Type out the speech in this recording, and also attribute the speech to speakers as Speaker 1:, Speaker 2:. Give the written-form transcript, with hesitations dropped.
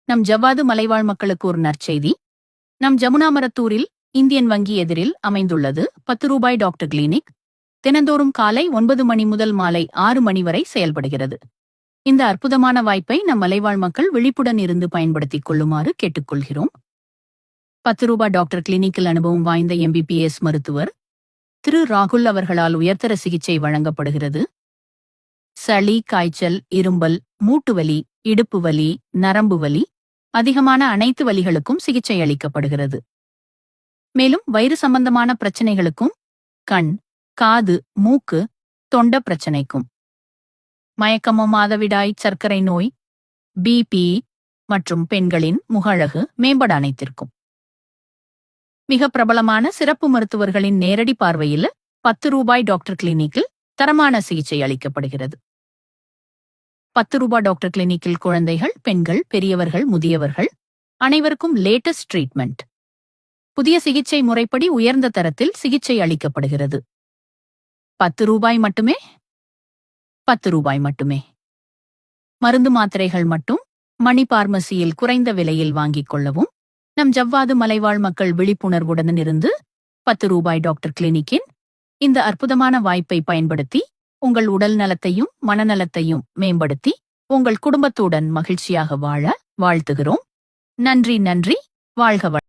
Speaker 1: நம் ஜவ்வாது மலைவாழ் மக்களுக்கு ஒரு நற்செய்தி. நம் ஜமுனாமரத்தூரில் இந்தியன் வங்கி எதிரில் அமைந்துள்ளது 10 ரூபாய் டாக்டர் கிளினிக். தினந்தோறும் காலை 9 மணி முதல் மாலை 6 மணி வரை செயல்படுகிறது. இந்த அற்புதமான வாய்ப்பை நம் மலைவாழ் மக்கள் விழிப்புடன் இருந்து பயன்படுத்திக் கொள்ளுமாறு கேட்டுக்கொள்கிறோம். 10 ரூபாய் டாக்டர் கிளினிக்கில் அனுபவம் வாய்ந்த MBBS மருத்துவர் திரு ராகுல் அவர்களால் உயர்தர சிகிச்சை வழங்கப்படுகிறது. சளி, காய்ச்சல், இரும்பல், மூட்டுவலி, இடுப்பு வலி, நரம்பு வலி, அதிகமான அனைத்து வலிகளுக்கும் சிகிச்சை அளிக்கப்படுகிறது. மேலும் வயிறு சம்பந்தமான பிரச்சனைகளுக்கும், கண், காது, மூக்கு, தொண்ட பிரச்சனைக்கும், மயக்கமும், மாதவிடாய், சர்க்கரை நோய், BP மற்றும் பெண்களின் முகஅழகு மேம்பட அனைத்திற்கும் மிக பிரபலமான சிறப்பு மருத்துவர்களின் நேரடி பார்வையில் 10 ரூபாய் டாக்டர் கிளினிக்கில் தரமான சிகிச்சை அளிக்கப்படுகிறது. 10 ரூபாய் டாக்டர் கிளினிக்கில் குழந்தைகள், பெண்கள், பெரியவர்கள், முதியவர்கள் அனைவருக்கும் லேட்டஸ்ட் ட்ரீட்மெண்ட். புதிய சிகிச்சை முறைப்படி உயர்ந்த தரத்தில் சிகிச்சை அளிக்கப்படுகிறது. 10 ரூபாய் மட்டுமே. 10 ரூபாய் மட்டுமே. மருந்து மாத்திரைகள் மட்டும் மணி பார்மசியில் குறைந்த விலையில் வாங்கிக் கொள்ளவும். நம் ஜவ்வாது மலைவாழ் மக்கள் விழிப்புணர்வுடன் இருந்து 10 ரூபாய் டாக்டர் கிளினிக்கின் இந்த அற்புதமான வாய்ப்பை பயன்படுத்தி உங்கள் உடல் நலத்தையும் மனநலத்தையும் மேம்படுத்தி உங்கள் குடும்பத்துடன் மகிழ்ச்சியாக வாழ வாழ்த்துகிறோம். நன்றி. வாழ்க வளமுடன்.